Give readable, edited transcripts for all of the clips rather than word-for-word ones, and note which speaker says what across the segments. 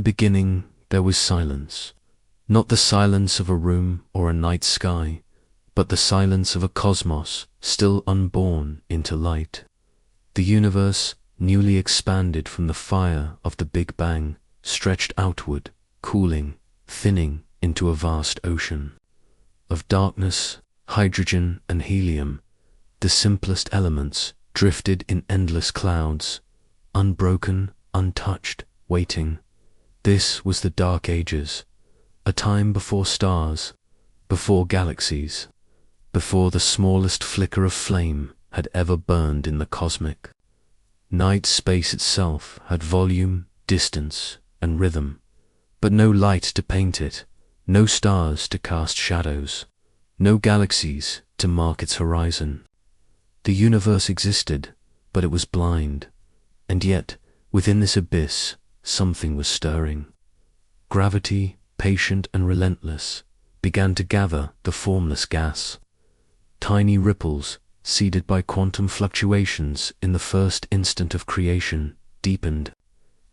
Speaker 1: the beginning there was silence, not the silence of a room or a night sky, but the silence of a cosmos still unborn into light. The universe, newly expanded from the fire of the Big Bang, stretched outward, cooling, thinning into a vast ocean. Of darkness, hydrogen and helium, the simplest elements drifted in endless clouds, unbroken, untouched, waiting. This was the Dark Ages, a time before stars, before galaxies, before the smallest flicker of flame had ever burned in the cosmic. Night space itself had volume, distance, and rhythm, but no light to paint it, no stars to cast shadows, no galaxies to mark its horizon. The universe existed, but it was blind, and yet, within this abyss, something was stirring. Gravity, patient and relentless, began to gather the formless gas. Tiny ripples, seeded by quantum fluctuations in the first instant of creation, deepened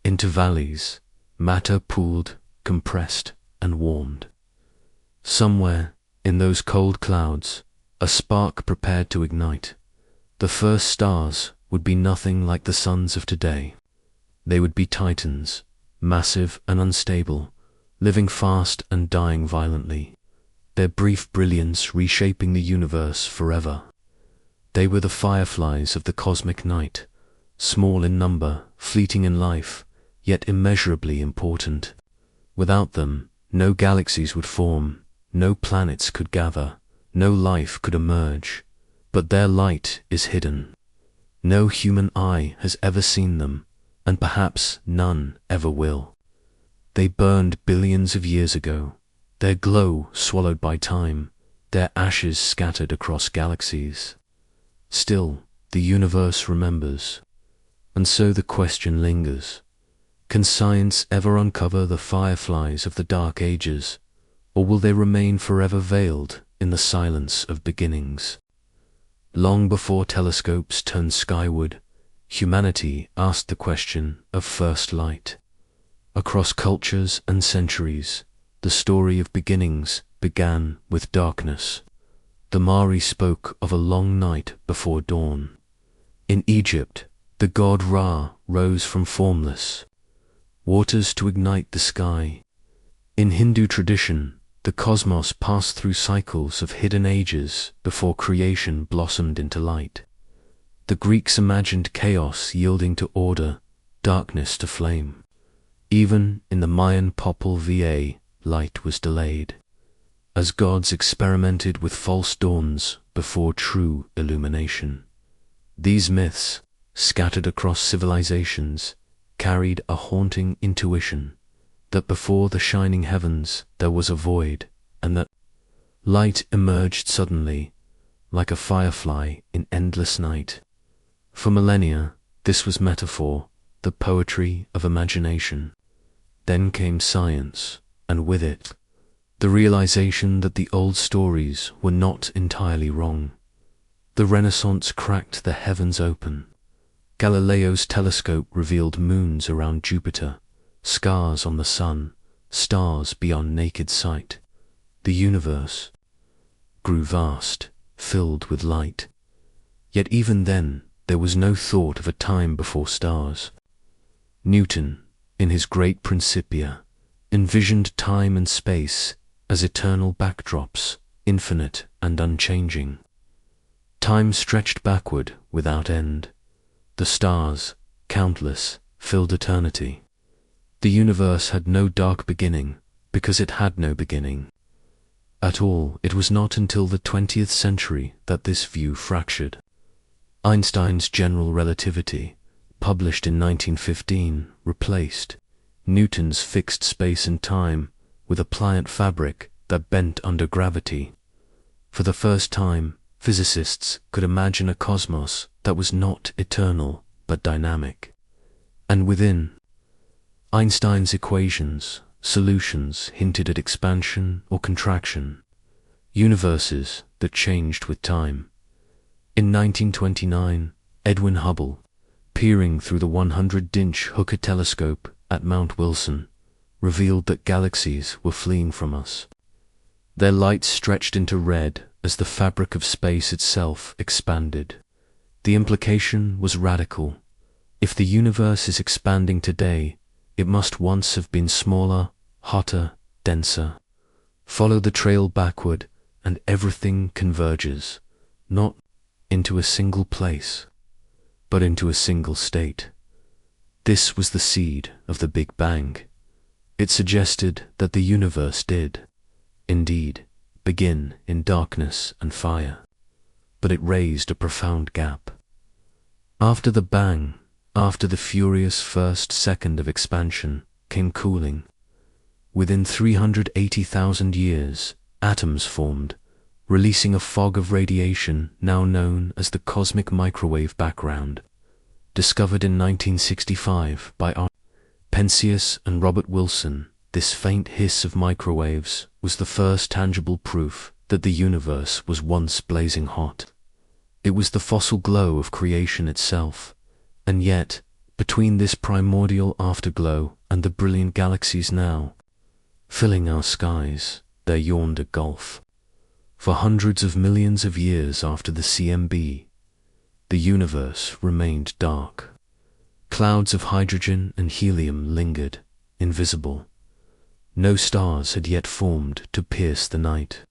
Speaker 1: into valleys. Matter pooled, compressed, and warmed. Somewhere, in those cold clouds, a spark prepared to ignite. The first stars would be nothing like the suns of today. They would be titans, massive and unstable, living fast and dying violently, their brief brilliance reshaping the universe forever. They were the fireflies of the cosmic night, small in number, fleeting in life, yet immeasurably important. Without them, no galaxies would form, no planets could gather, no life could emerge. But their light is hidden. No human eye has ever seen them, and perhaps none ever will. They burned billions of years ago, their glow swallowed by time, their ashes scattered across galaxies. Still, the universe remembers, and so the question lingers. Can science ever uncover the fireflies of the Dark Ages, or will they remain forever veiled in the silence of beginnings? Long before telescopes turned skyward, humanity asked the question of first light. Across cultures and centuries, the story of beginnings began with darkness. The Mari spoke of a long night before dawn. In Egypt, the god Ra rose from formless waters to ignite the sky. In Hindu tradition, the cosmos passed through cycles of hidden ages before creation blossomed into light. The Greeks imagined chaos yielding to order, darkness to flame. Even in the Mayan Popol Vuh, light was delayed, as gods experimented with false dawns before true illumination. These myths, scattered across civilizations, carried a haunting intuition that before the shining heavens there was a void, and that light emerged suddenly, like a firefly in endless night. For millennia, this was metaphor, the poetry of imagination. Then came science, and with it, the realization that the old stories were not entirely wrong. The Renaissance cracked the heavens open. Galileo's telescope revealed moons around Jupiter, scars on the sun, stars beyond naked sight. The universe grew vast, filled with light. Yet even then, there was no thought of a time before stars. Newton, in his great Principia, envisioned time and space as eternal backdrops, infinite and unchanging. Time stretched backward without end. The stars, countless, filled eternity. The universe had no dark beginning, because it had no beginning. At all, it was not until the 20th century that this view fractured. Einstein's general relativity, published in 1915, replaced Newton's fixed space and time with a pliant fabric that bent under gravity. For the first time, physicists could imagine a cosmos that was not eternal but dynamic. And within, Einstein's equations, solutions hinted at expansion or contraction, universes that changed with time. In 1929, Edwin Hubble, peering through the 100-inch Hooker telescope at Mount Wilson, revealed that galaxies were fleeing from us. Their light stretched into red as the fabric of space itself expanded. The implication was radical. If the universe is expanding today, it must once have been smaller, hotter, denser. Follow the trail backward, and everything converges, not into a single place, but into a single state. This was the seed of the Big Bang. It suggested that the universe did, indeed, begin in darkness and fire, but it raised a profound gap. After the bang, after the furious first second of expansion, came cooling. Within 380,000 years, atoms formed, releasing a fog of radiation now known as the cosmic microwave background, discovered in 1965 by R. Penzias and Robert Wilson. This faint hiss of microwaves was the first tangible proof that the universe was once blazing hot. It was the fossil glow of creation itself, and yet, between this primordial afterglow and the brilliant galaxies now filling our skies, there yawned a gulf. For hundreds of millions of years after the CMB, the universe remained dark. Clouds of hydrogen and helium lingered, invisible. No stars had yet formed to pierce the night.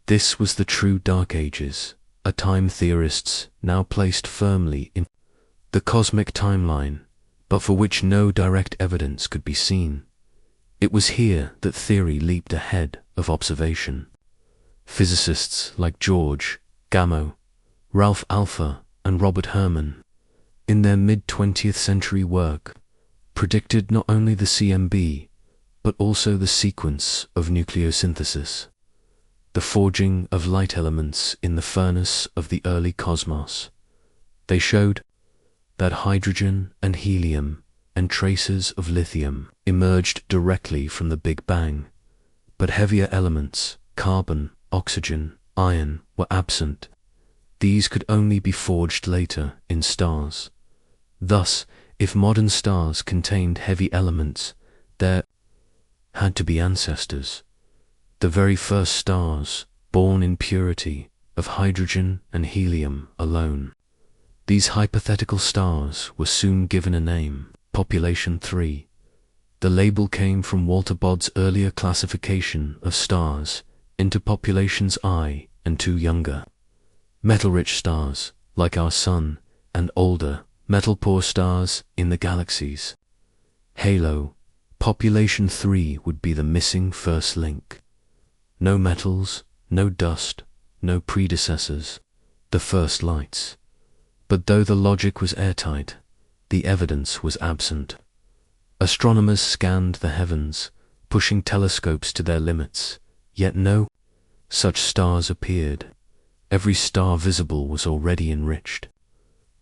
Speaker 1: This was the true Dark Ages, a time theorists now placed firmly in the cosmic timeline, but for which no direct evidence could be seen. It was here that theory leaped ahead of observation. Physicists like George Gamow, Ralph Alpher, and Robert Herman, in their mid-20th century work, predicted not only the CMB, but also the sequence of nucleosynthesis, the forging of light elements in the furnace of the early cosmos. They showed that hydrogen and helium and traces of lithium emerged directly from the Big Bang, but heavier elements, carbon, oxygen, iron, were absent. These could only be forged later in stars. Thus, if modern stars contained heavy elements, there had to be ancestors, the very first stars, born in purity of hydrogen and helium alone. These hypothetical stars were soon given a name, Population 3. The label came from Walter Bodd's earlier classification of stars into populations I and II younger. Metal-rich stars, like our Sun, and older, metal-poor stars in the galaxies. Halo, Population 3 would be the missing first link. No metals, no dust, no predecessors, the first lights. But though the logic was airtight, the evidence was absent. Astronomers scanned the heavens, pushing telescopes to their limits, yet no such stars appeared. Every star visible was already enriched.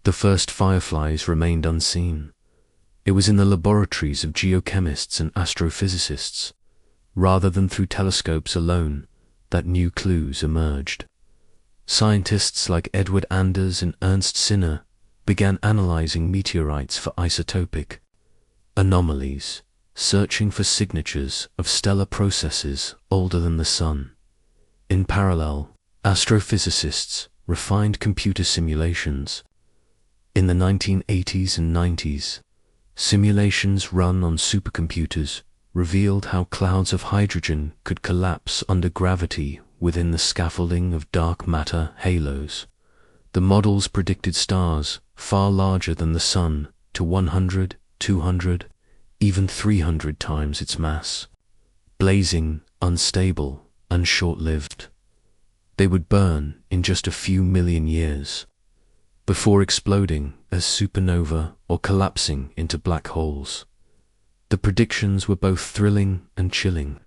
Speaker 1: The first fireflies remained unseen. It was in the laboratories of geochemists and astrophysicists, rather than through telescopes alone, that new clues emerged. Scientists like Edward Anders and Ernst Sinner began analyzing meteorites for isotopic anomalies, searching for signatures of stellar processes older than the Sun. In parallel, astrophysicists refined computer simulations. In the 1980s and 90s, simulations run on supercomputers revealed how clouds of hydrogen could collapse under gravity within the scaffolding of dark matter halos. The models predicted stars far larger than the Sun to 100, 200, even 300 times its mass. Blazing, unstable, and short-lived. They would burn in just a few million years, before exploding as supernova or collapsing into black holes. The predictions were both thrilling and chilling.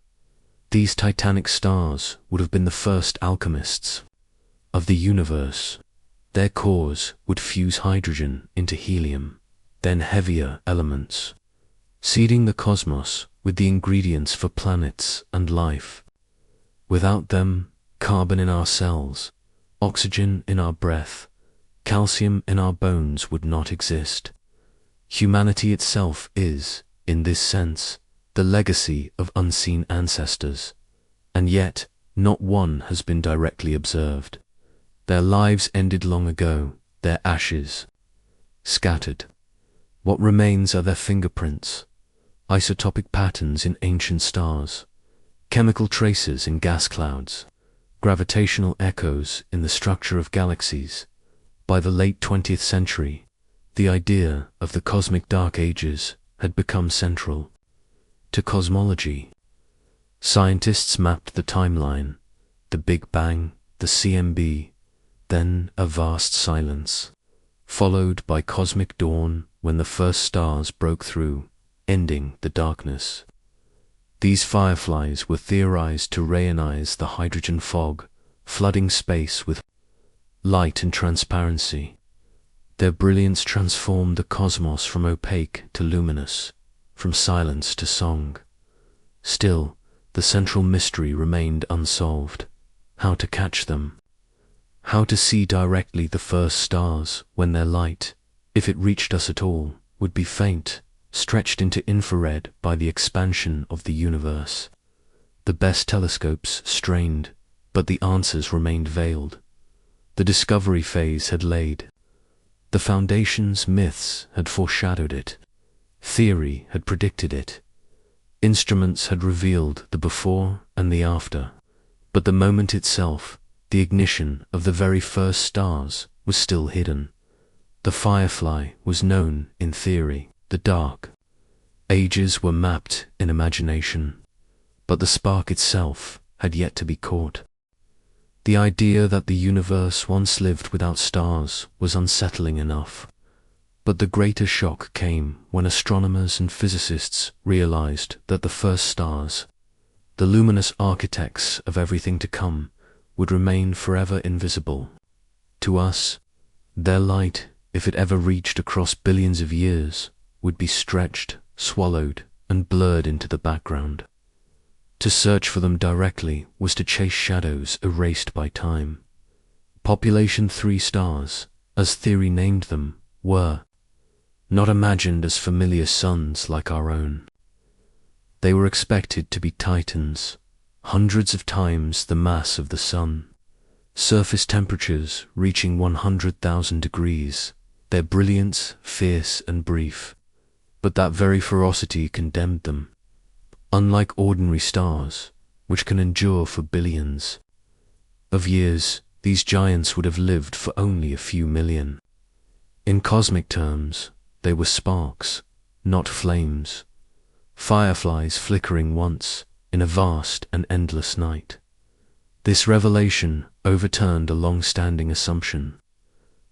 Speaker 1: These titanic stars would have been the first alchemists of the universe. Their cores would fuse hydrogen into helium, then heavier elements, seeding the cosmos with the ingredients for planets and life. Without them, carbon in our cells, oxygen in our breath, calcium in our bones would not exist. Humanity itself is, in this sense, the legacy of unseen ancestors, and yet not one has been directly observed. Their lives ended long ago, their ashes scattered. What remains are their fingerprints, isotopic patterns in ancient stars, chemical traces in gas clouds, gravitational echoes in the structure of galaxies. By the late 20th century, the idea of the cosmic dark ages had become central to cosmology. Scientists mapped the timeline, the Big Bang, the CMB, then a vast silence, followed by cosmic dawn when the first stars broke through, ending the darkness. These fireflies were theorized to reionize the hydrogen fog, flooding space with light and transparency. Their brilliance transformed the cosmos from opaque to luminous, from silence to song. Still, the central mystery remained unsolved: how to catch them. How to see directly the first stars when their light, if it reached us at all, would be faint, stretched into infrared by the expansion of the universe. The best telescopes strained, but the answers remained veiled. The discovery phase had laid the foundations, myths had foreshadowed it, theory had predicted it, instruments had revealed the before and the after, but the moment itself, the ignition of the very first stars, was still hidden. The firefly was known in theory, the dark ages were mapped in imagination, but the spark itself had yet to be caught. The idea that the universe once lived without stars was unsettling enough, but the greater shock came when astronomers and physicists realized that the first stars, the luminous architects of everything to come, would remain forever invisible. To us, their light, if it ever reached across billions of years, would be stretched, swallowed, and blurred into the background. To search for them directly was to chase shadows erased by time. Population 3 stars, as theory named them, were not imagined as familiar suns like our own. They were expected to be titans, hundreds of times the mass of the sun, surface temperatures reaching 100,000 degrees, their brilliance fierce and brief, but that very ferocity condemned them. Unlike ordinary stars, which can endure for billions of years, these giants would have lived for only a few million. In cosmic terms, they were sparks, not flames, fireflies flickering once in a vast and endless night. This revelation overturned a long-standing assumption.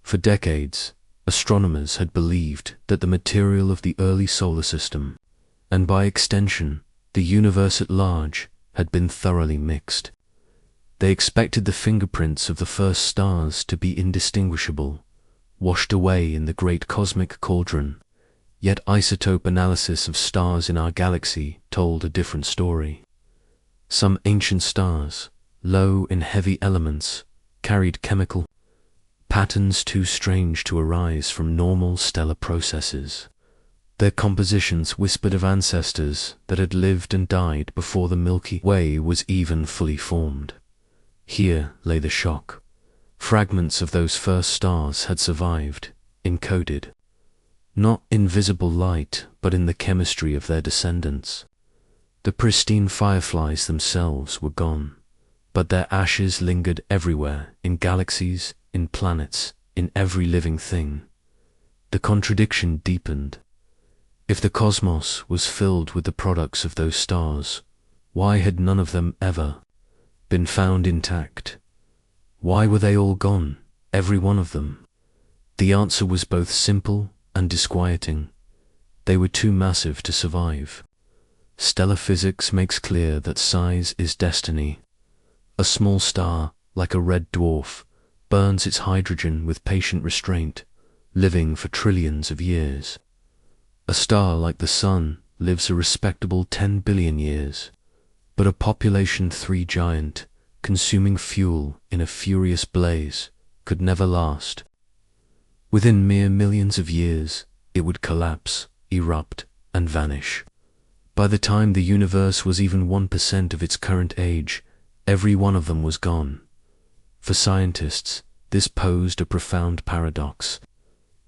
Speaker 1: For decades, astronomers had believed that the material of the early solar system, and by extension, the universe at large, had been thoroughly mixed. They expected the fingerprints of the first stars to be indistinguishable, washed away in the great cosmic cauldron, yet isotope analysis of stars in our galaxy told a different story. Some ancient stars, low in heavy elements, carried chemical patterns too strange to arise from normal stellar processes. Their compositions whispered of ancestors that had lived and died before the Milky Way was even fully formed. Here lay the shock. Fragments of those first stars had survived, encoded, not in visible light, but in the chemistry of their descendants. The pristine fireflies themselves were gone, but their ashes lingered everywhere, in galaxies, in planets, in every living thing. The contradiction deepened. If the cosmos was filled with the products of those stars, why had none of them ever been found intact? Why were they all gone, every one of them? The answer was both simple and disquieting. They were too massive to survive. Stellar physics makes clear that size is destiny. A small star, like a red dwarf, burns its hydrogen with patient restraint, living for trillions of years. A star like the Sun lives a respectable 10 billion years, but a population 3 giant, consuming fuel in a furious blaze, could never last. Within mere millions of years, it would collapse, erupt, and vanish. By the time the universe was even 1% of its current age, every one of them was gone. For scientists, this posed a profound paradox.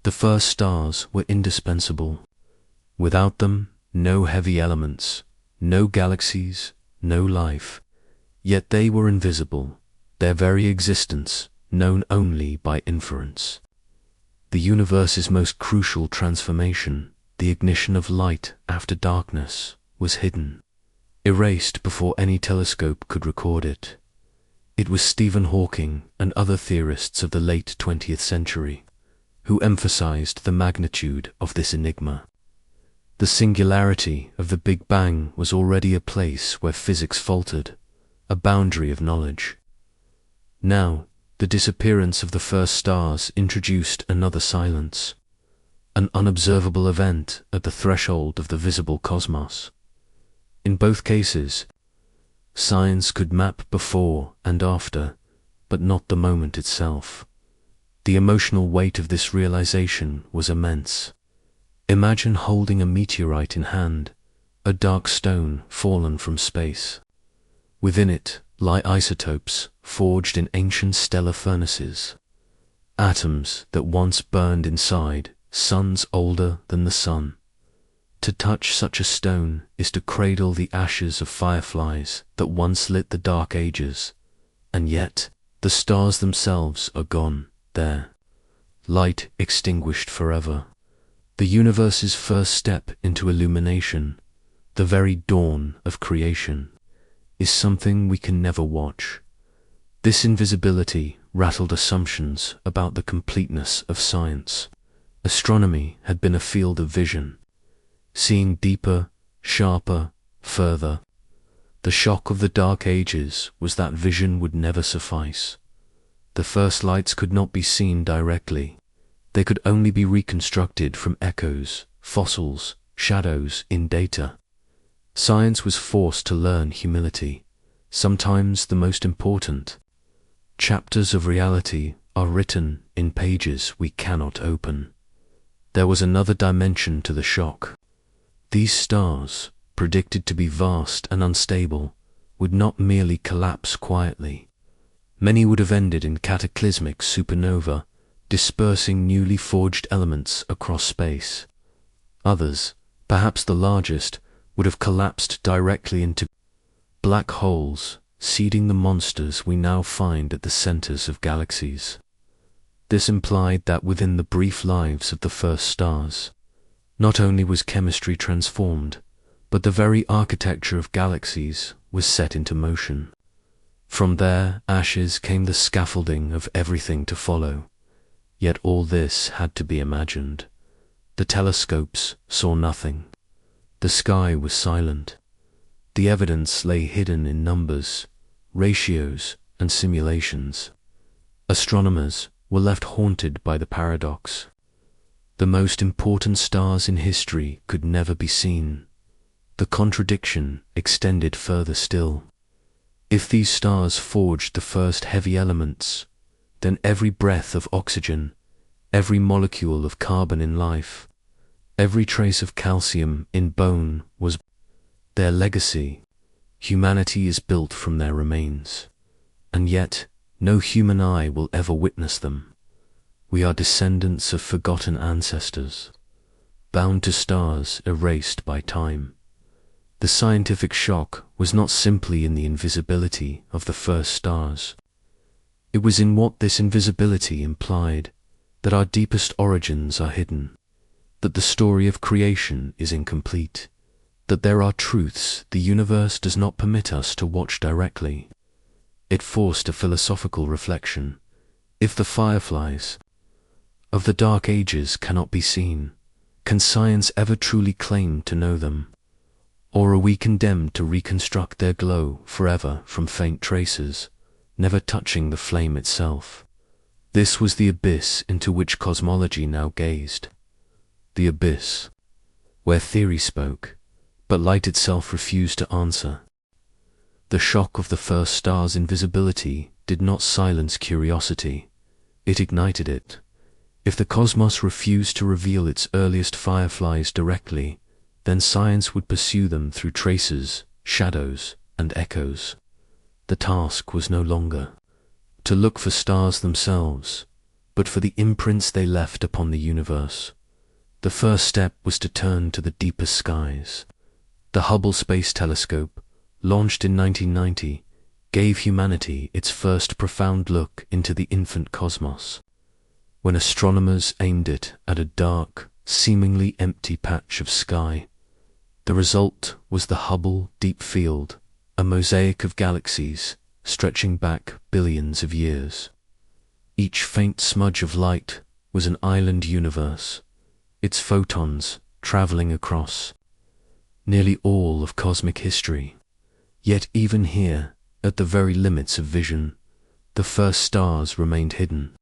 Speaker 1: The first stars were indispensable. Without them, no heavy elements, no galaxies, no life. Yet they were invisible, their very existence known only by inference. The universe's most crucial transformation, the ignition of light after darkness, was hidden, erased before any telescope could record it. It was Stephen Hawking and other theorists of the late 20th century who emphasized the magnitude of this enigma. The singularity of the Big Bang was already a place where physics faltered, a boundary of knowledge. Now, the disappearance of the first stars introduced another silence, an unobservable event at the threshold of the visible cosmos. In both cases, science could map before and after, but not the moment itself. The emotional weight of this realization was immense. Imagine holding a meteorite in hand, a dark stone fallen from space. Within it lie isotopes forged in ancient stellar furnaces, atoms that once burned inside suns older than the sun. To touch such a stone is to cradle the ashes of fireflies that once lit the dark ages, and yet the stars themselves are gone there, light extinguished forever. The universe's first step into illumination, the very dawn of creation, is something we can never watch. This invisibility rattled assumptions about the completeness of science. Astronomy had been a field of vision, seeing deeper, sharper, further. The shock of the Dark Ages was that vision would never suffice. The first lights could not be seen directly. They could only be reconstructed from echoes, fossils, shadows in data. Science was forced to learn humility, sometimes the most important. Chapters of reality are written in pages we cannot open. There was another dimension to the shock. These stars, predicted to be vast and unstable, would not merely collapse quietly. Many would have ended in cataclysmic supernova, dispersing newly forged elements across space. Others, perhaps the largest, would have collapsed directly into black holes, seeding the monsters we now find at the centers of galaxies. This implied that within the brief lives of the first stars, not only was chemistry transformed, but the very architecture of galaxies was set into motion. From their ashes came the scaffolding of everything to follow. Yet all this had to be imagined. The telescopes saw nothing. The sky was silent. The evidence lay hidden in numbers, ratios, and simulations. Astronomers were left haunted by the paradox. The most important stars in history could never be seen. The contradiction extended further still. If these stars forged the first heavy elements, then every breath of oxygen, every molecule of carbon in life, every trace of calcium in bone was their legacy. Humanity is built from their remains, and yet no human eye will ever witness them. We are descendants of forgotten ancestors, bound to stars erased by time. The scientific shock was not simply in the invisibility of the first stars. It was in what this invisibility implied, that our deepest origins are hidden, that the story of creation is incomplete, that there are truths the universe does not permit us to watch directly. It forced a philosophical reflection. If the fireflies of the Dark Ages cannot be seen, can science ever truly claim to know them? Or are we condemned to reconstruct their glow forever from faint traces, never touching the flame itself? This was the abyss into which cosmology now gazed. The abyss, where theory spoke, but light itself refused to answer. The shock of the first star's invisibility did not silence curiosity, it ignited it. If the cosmos refused to reveal its earliest fireflies directly, Then science would pursue them through traces, shadows, and echoes. The task was no longer to look for stars themselves, but for the imprints they left upon the universe. The first step was to turn to the deeper skies. The Hubble Space Telescope, launched in 1990, gave humanity its first profound look into the infant cosmos. When astronomers aimed it at a dark, seemingly empty patch of sky, the result was the Hubble Deep Field, a mosaic of galaxies stretching back billions of years. Each faint smudge of light was an island universe, its photons traveling across nearly all of cosmic history. Yet even here, at the very limits of vision, the first stars remained hidden.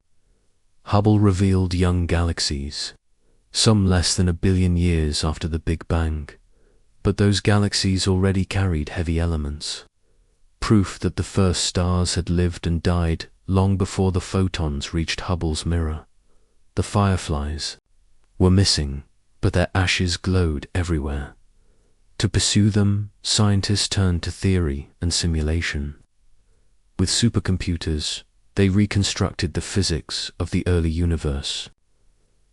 Speaker 1: Hubble revealed young galaxies, some less than 1 billion years after the Big Bang, but those galaxies already carried heavy elements, proof that the first stars had lived and died long before the photons reached Hubble's mirror. The Fireflies were missing, but their ashes glowed everywhere. To pursue them, scientists turned to theory and simulation. With supercomputers, they reconstructed the physics of the early universe.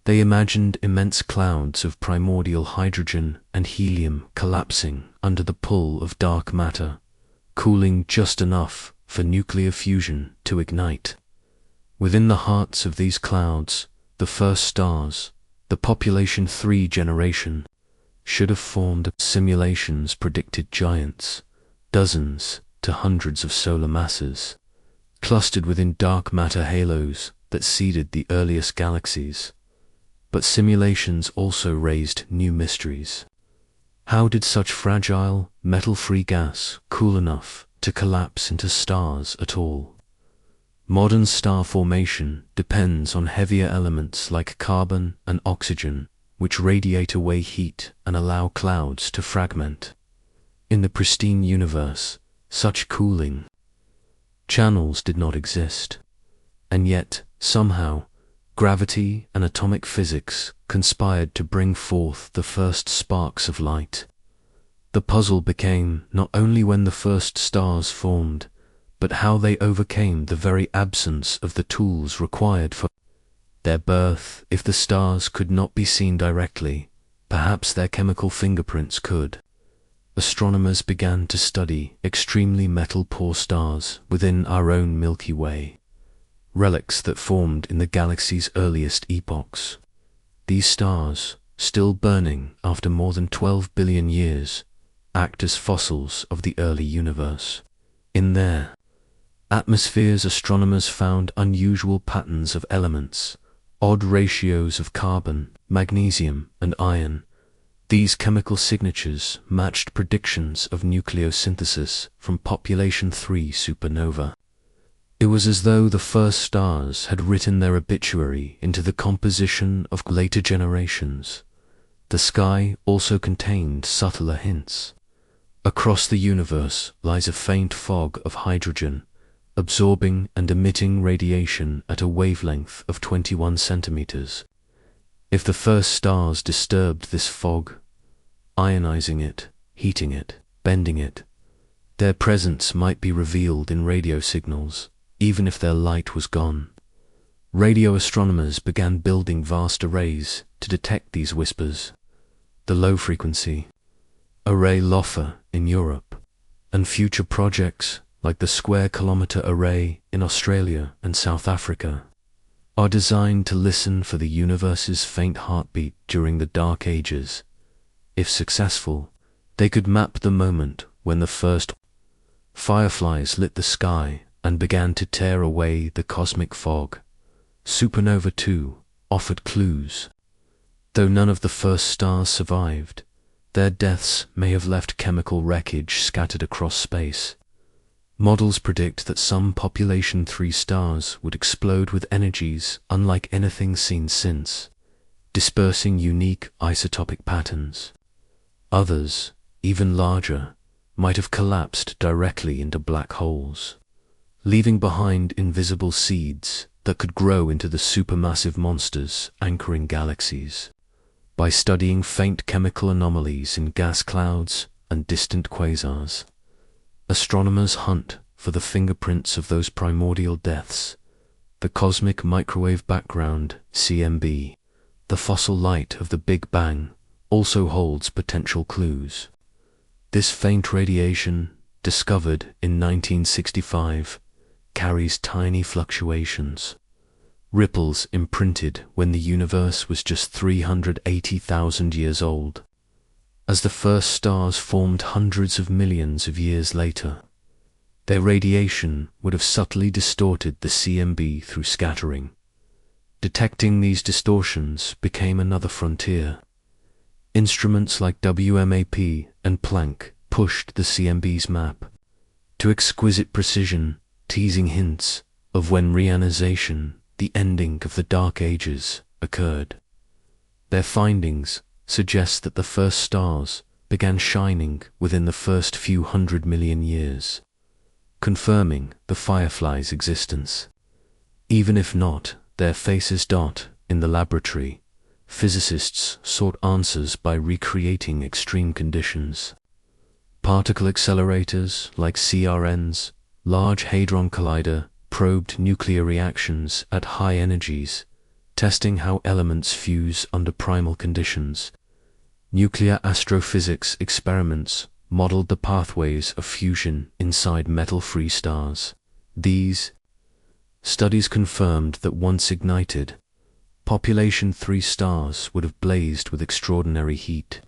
Speaker 1: They imagined immense clouds of primordial hydrogen and helium collapsing under the pull of dark matter, cooling just enough for nuclear fusion to ignite. Within the hearts of these clouds, the first stars, the population 3 generation, should have formed. Simulations predicted giants, dozens to hundreds of solar masses, clustered within dark matter halos that seeded the earliest galaxies. But simulations also raised new mysteries. How did such fragile, metal-free gas cool enough to collapse into stars at all? Modern star formation depends on heavier elements like carbon and oxygen, which radiate away heat and allow clouds to fragment. In the pristine universe, such cooling channels did not exist. And yet, somehow, gravity and atomic physics conspired to bring forth the first sparks of light. The puzzle became not only when the first stars formed, but how they overcame the very absence of the tools required for their birth. If the stars could not be seen directly, perhaps their chemical fingerprints could. Astronomers began to study extremely metal-poor stars within our own Milky Way, relics that formed in the galaxy's earliest epochs. These stars, still burning after more than 12 billion years, act as fossils of the early universe. In their atmospheres, astronomers found unusual patterns of elements, odd ratios of carbon, magnesium, and iron. These chemical signatures matched predictions of nucleosynthesis from population 3 supernova. It was as though the first stars had written their obituary into the composition of later generations. The sky also contained subtler hints. Across the universe lies a faint fog of hydrogen, absorbing and emitting radiation at a wavelength of 21 centimeters. If the first stars disturbed this fog, ionizing it, heating it, bending it, their presence might be revealed in radio signals, even if their light was gone. Radio astronomers began building vast arrays to detect these whispers. The low-frequency array LOFA in Europe, and future projects like the Square Kilometre Array in Australia and South Africa, are designed to listen for the universe's faint heartbeat during the Dark Ages. If successful, they could map the moment when the first fireflies lit the sky and began to tear away the cosmic fog. Supernova 2 offered clues. Though none of the first stars survived, their deaths may have left chemical wreckage scattered across space. Models predict that some population 3 stars would explode with energies unlike anything seen since, dispersing unique isotopic patterns. Others, even larger, might have collapsed directly into black holes, leaving behind invisible seeds that could grow into the supermassive monsters anchoring galaxies. by studying faint chemical anomalies in gas clouds and distant quasars. Astronomers hunt for the fingerprints of those primordial deaths, the cosmic microwave background, CMB. The fossil light of the Big Bang also holds potential clues. This faint radiation, discovered in 1965, carries tiny fluctuations, ripples imprinted when the universe was just 380,000 years old. As the first stars formed hundreds of millions of years later, their radiation would have subtly distorted the CMB through scattering. Detecting these distortions became another frontier. Instruments like WMAP and Planck pushed the CMB's map to exquisite precision, teasing hints of when reionization, the ending of the Dark Ages, occurred. Their findings suggest that the first stars began shining within the first few 100 million years, confirming the Firefly's existence. Even if not their faces dot in the laboratory, physicists sought answers by recreating extreme conditions. Particle accelerators like CRNs, Large Hadron Collider, probed nuclear reactions at high energies, testing how elements fuse under primal conditions. Nuclear astrophysics experiments modeled the pathways of fusion inside metal-free stars. These studies confirmed that once ignited, population 3 stars would have blazed with extraordinary heat,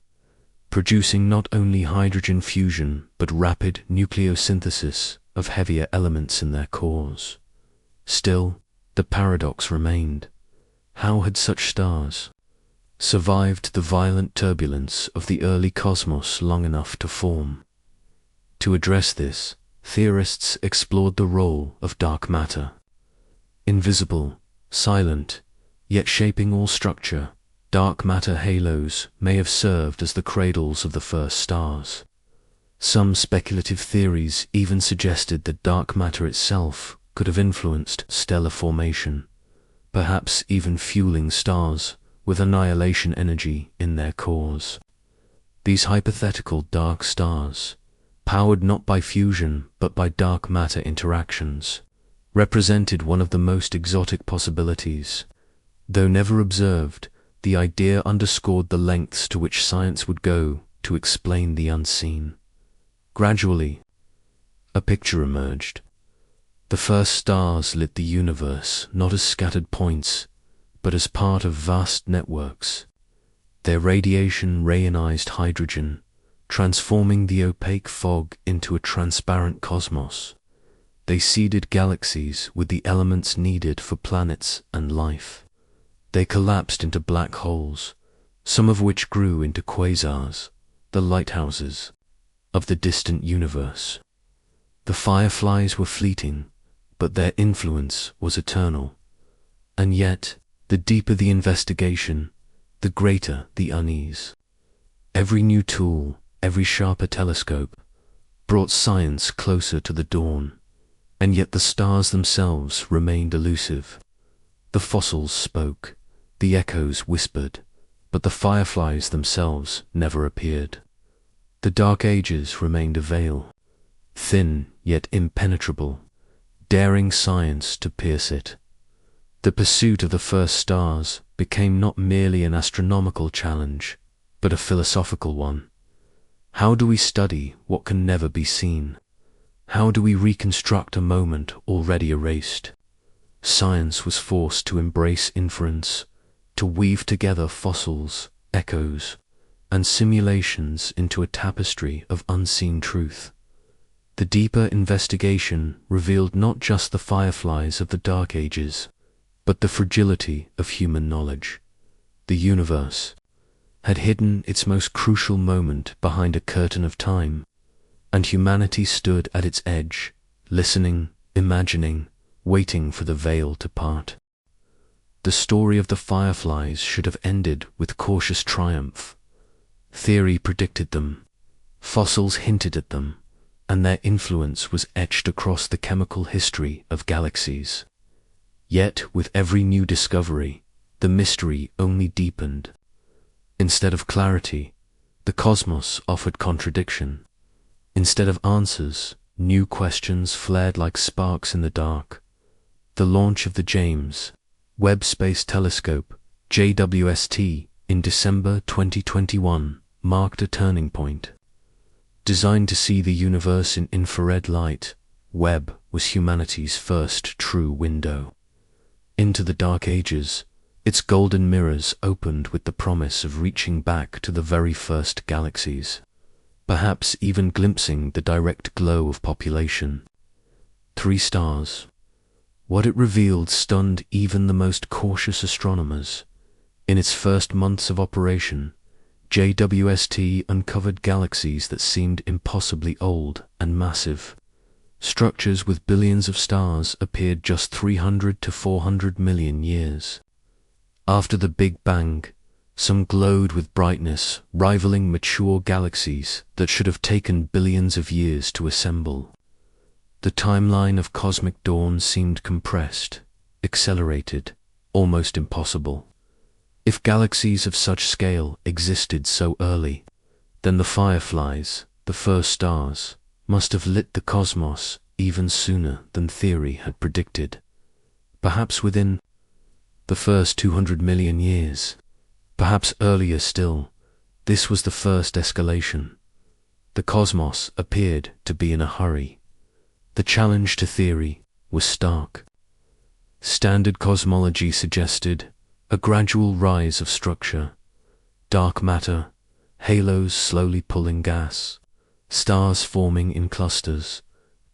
Speaker 1: producing not only hydrogen fusion but rapid nucleosynthesis of heavier elements in their cores. Still, the paradox remained. How had such stars survived the violent turbulence of the early cosmos long enough to form? To address this, theorists explored the role of dark matter. Invisible, silent, yet shaping all structure, dark matter halos may have served as the cradles of the first stars. Some speculative theories even suggested that dark matter itself could have influenced stellar formation, perhaps even fueling stars with annihilation energy in their cores. These hypothetical dark stars, powered not by fusion but by dark matter interactions, represented one of the most exotic possibilities. Though never observed, the idea underscored the lengths to which science would go to explain the unseen. Gradually, a picture emerged. The first stars lit the universe not as scattered points, but as part of vast networks. Their radiation reionized hydrogen, transforming the opaque fog into a transparent cosmos. They seeded galaxies with the elements needed for planets and life. They collapsed into black holes, some of which grew into quasars, the lighthouses of the distant universe. The fireflies were fleeting, but their influence was eternal. And yet, the deeper the investigation, the greater the unease. Every new tool, every sharper telescope, brought science closer to the dawn, and yet the stars themselves remained elusive. The fossils spoke, the echoes whispered, but the fireflies themselves never appeared. The Dark Ages remained a veil, thin yet impenetrable, daring science to pierce it. The pursuit of the first stars became not merely an astronomical challenge, but a philosophical one. How do we study what can never be seen? How do we reconstruct a moment already erased? Science was forced to embrace inference, to weave together fossils, echoes, and simulations into a tapestry of unseen truth. The deeper investigation revealed not just the fireflies of the Dark Ages, but the fragility of human knowledge. The universe had hidden its most crucial moment behind a curtain of time, and humanity stood at its edge, listening, imagining, waiting for the veil to part. The story of the fireflies should have ended with cautious triumph. Theory predicted them, fossils hinted at them, and their influence was etched across the chemical history of galaxies. Yet, with every new discovery, the mystery only deepened. Instead of clarity, the cosmos offered contradiction. Instead of answers, new questions flared like sparks in the dark. The launch of the James Webb Space Telescope, JWST, in December 2021 marked a turning point. Designed to see the universe in infrared light, Webb was humanity's first true window into the dark ages. Its golden mirrors opened with the promise of reaching back to the very first galaxies, perhaps even glimpsing the direct glow of population. 3 stars. What it revealed stunned even the most cautious astronomers. In its first months of operation, JWST uncovered galaxies that seemed impossibly old and massive. Structures with billions of stars appeared just 300 to 400 million years after the Big Bang. Some glowed with brightness, rivaling mature galaxies that should have taken billions of years to assemble. The timeline of cosmic dawn seemed compressed, accelerated, almost impossible. If galaxies of such scale existed so early, then the Fireflies, the first stars, must have lit the cosmos even sooner than theory had predicted. Perhaps within the first 200 million years. Perhaps earlier still. This was the first escalation. The cosmos appeared to be in a hurry. The challenge to theory was stark. Standard cosmology suggested a gradual rise of structure, dark matter, halos slowly pulling gas, stars forming in clusters,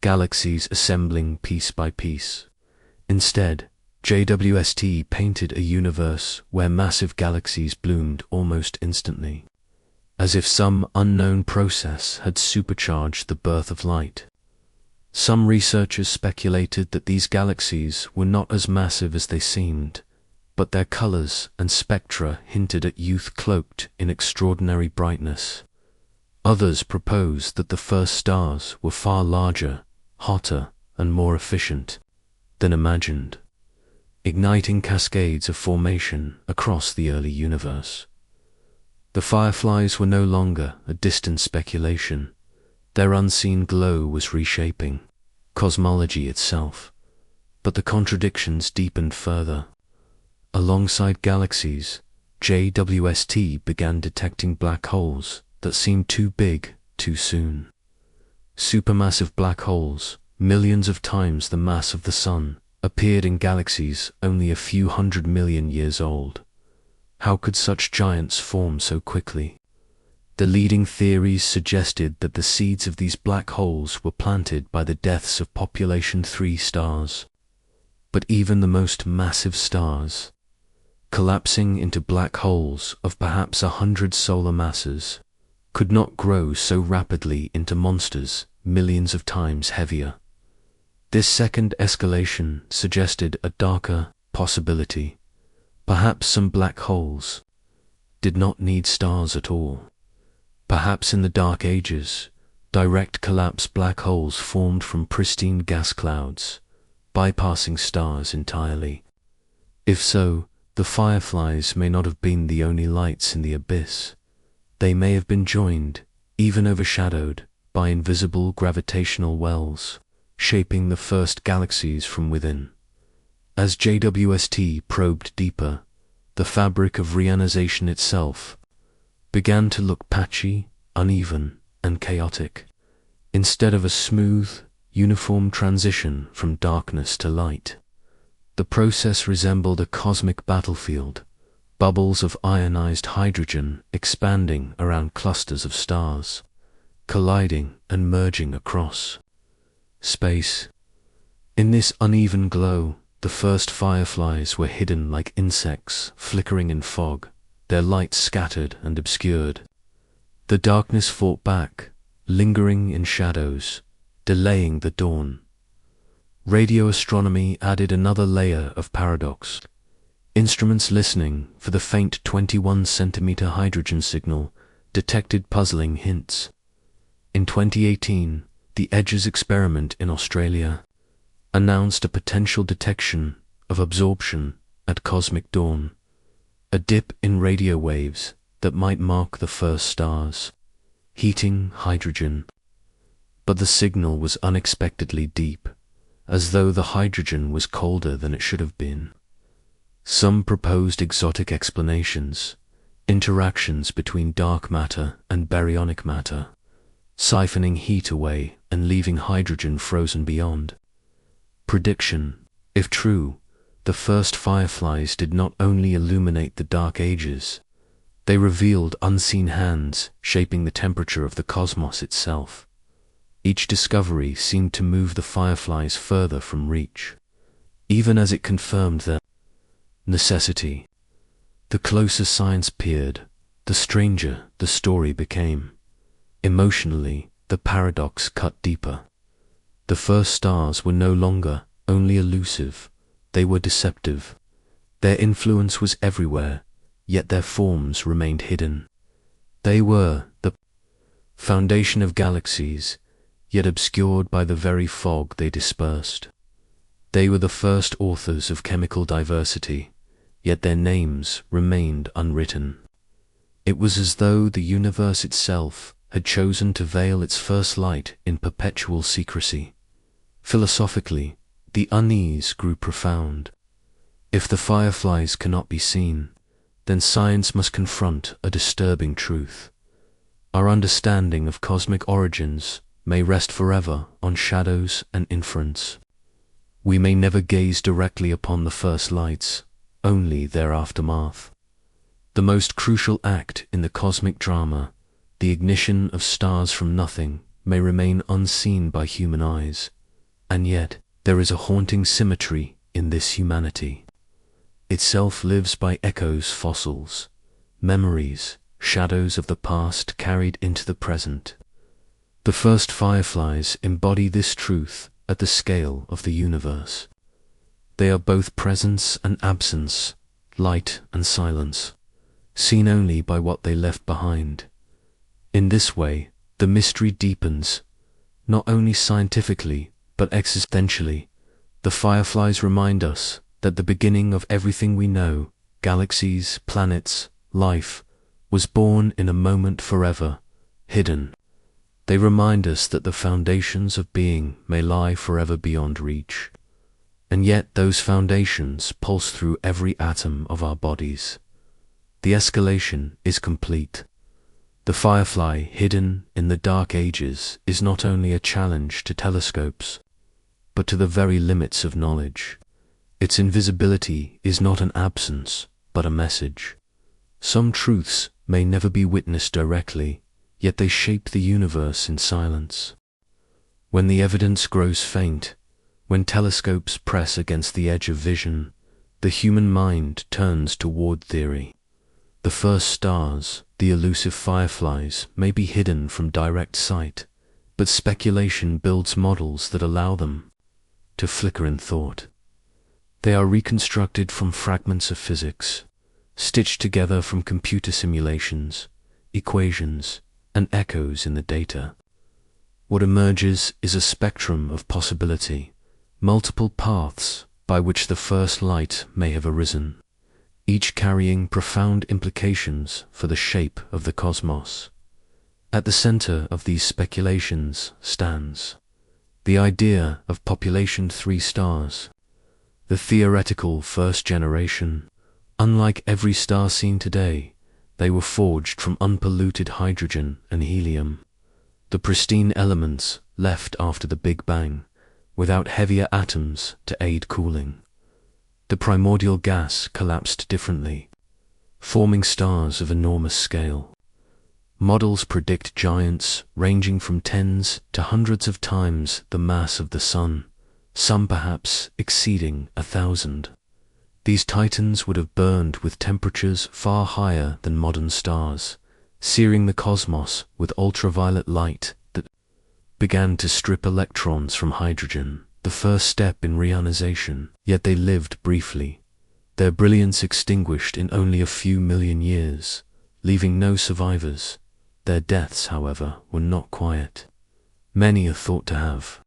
Speaker 1: galaxies assembling piece by piece. Instead, JWST painted a universe where massive galaxies bloomed almost instantly, as if some unknown process had supercharged the birth of light. Some researchers speculated that these galaxies were not as massive as they seemed, but their colors and spectra hinted at youth cloaked in extraordinary brightness. Others proposed that the first stars were far larger, hotter, and more efficient than imagined, igniting cascades of formation across the early universe. The Fireflies were no longer a distant speculation. Their unseen glow was reshaping cosmology itself. But the contradictions deepened further. Alongside galaxies, JWST began detecting black holes that seemed too big too soon. Supermassive black holes, millions of times the mass of the Sun, appeared in galaxies only a few 100 million years old. How could such giants form so quickly? The leading theories suggested that the seeds of these black holes were planted by the deaths of population 3 stars. But even the most massive stars, collapsing into black holes of perhaps 100 solar masses, could not grow so rapidly into monsters millions of times heavier. This second escalation suggested a darker possibility. Perhaps some black holes did not need stars at all. Perhaps in the dark ages, direct collapse black holes formed from pristine gas clouds, bypassing stars entirely. If so, the Fireflies may not have been the only lights in the abyss. They may have been joined, even overshadowed, by invisible gravitational wells, shaping the first galaxies from within. As JWST probed deeper, the fabric of reionization itself began to look patchy, uneven, and chaotic, instead of a smooth, uniform transition from darkness to light. The process resembled a cosmic battlefield, bubbles of ionized hydrogen expanding around clusters of stars, colliding and merging across space. In this uneven glow, the first Fireflies were hidden like insects flickering in fog, their light scattered and obscured. The darkness fought back, lingering in shadows, delaying the dawn. Radio astronomy added another layer of paradox. Instruments listening for the faint 21-centimeter hydrogen signal detected puzzling hints. In 2018, the EDGES experiment in Australia announced a potential detection of absorption at cosmic dawn, a dip in radio waves that might mark the first stars, heating hydrogen. But the signal was unexpectedly deep, as though the hydrogen was colder than it should have been. Some proposed exotic explanations, interactions between dark matter and baryonic matter, siphoning heat away and leaving hydrogen frozen beyond. Prediction: if true, the first fireflies did not only illuminate the dark ages, they revealed unseen hands shaping the temperature of the cosmos itself. Each discovery seemed to move the fireflies further from reach, even as it confirmed their necessity. The closer science peered, the stranger the story became. Emotionally, the paradox cut deeper. The first stars were no longer only elusive, they were deceptive. Their influence was everywhere, yet their forms remained hidden. They were the foundation of galaxies, yet obscured by the very fog they dispersed. They were the first authors of chemical diversity, yet their names remained unwritten. It was as though the universe itself had chosen to veil its first light in perpetual secrecy. Philosophically, the unease grew profound. If the fireflies cannot be seen, then science must confront a disturbing truth. Our understanding of cosmic origins may rest forever on shadows and inference. We may never gaze directly upon the first lights, only their aftermath. The most crucial act in the cosmic drama, the ignition of stars from nothing, may remain unseen by human eyes, and yet there is a haunting symmetry in this humanity. Itself lives by echoes, fossils, memories, shadows of the past carried into the present. The first fireflies embody this truth at the scale of the universe. They are both presence and absence, light and silence, seen only by what they left behind. In this way, the mystery deepens, not only scientifically, but existentially. The fireflies remind us that the beginning of everything we know, galaxies, planets, life, was born in a moment forever, hidden. They remind us that the foundations of being may lie forever beyond reach. And yet those foundations pulse through every atom of our bodies. The escalation is complete. The firefly hidden in the dark ages is not only a challenge to telescopes, but to the very limits of knowledge. Its invisibility is not an absence, but a message. Some truths may never be witnessed directly, yet they shape the universe in silence. When the evidence grows faint, when telescopes press against the edge of vision, the human mind turns toward theory. The first stars, the elusive fireflies, may be hidden from direct sight, but speculation builds models that allow them to flicker in thought. They are reconstructed from fragments of physics, stitched together from computer simulations, equations, and echoes in the data. What emerges is a spectrum of possibility, multiple paths by which the first light may have arisen, each carrying profound implications for the shape of the cosmos. At the center of these speculations stands the idea of population 3 stars, the theoretical first generation. Unlike every star seen today, they were forged from unpolluted hydrogen and helium, the pristine elements left after the Big Bang, without heavier atoms to aid cooling. The primordial gas collapsed differently, forming stars of enormous scale. Models predict giants ranging from tens to hundreds of times the mass of the Sun, some perhaps exceeding 1,000. These titans would have burned with temperatures far higher than modern stars, searing the cosmos with ultraviolet light that began to strip electrons from hydrogen, the first step in reionization. Yet they lived briefly, their brilliance extinguished in only a few million years, leaving no survivors. Their deaths, however, were not quiet. Many are thought to have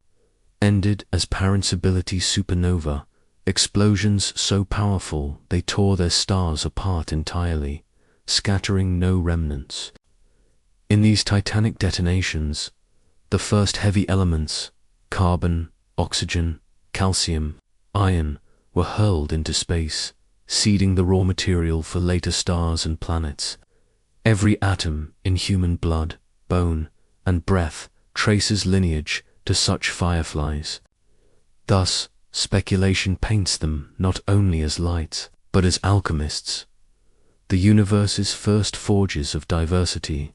Speaker 1: ended as parent-ability supernova, explosions so powerful they tore their stars apart entirely, scattering no remnants. In these titanic detonations, the first heavy elements, carbon, oxygen, calcium, iron, were hurled into space, seeding the raw material for later stars and planets. Every atom in human blood, bone, and breath traces lineage to such fireflies. Thus, speculation paints them not only as lights, but as alchemists, the universe's first forges of diversity.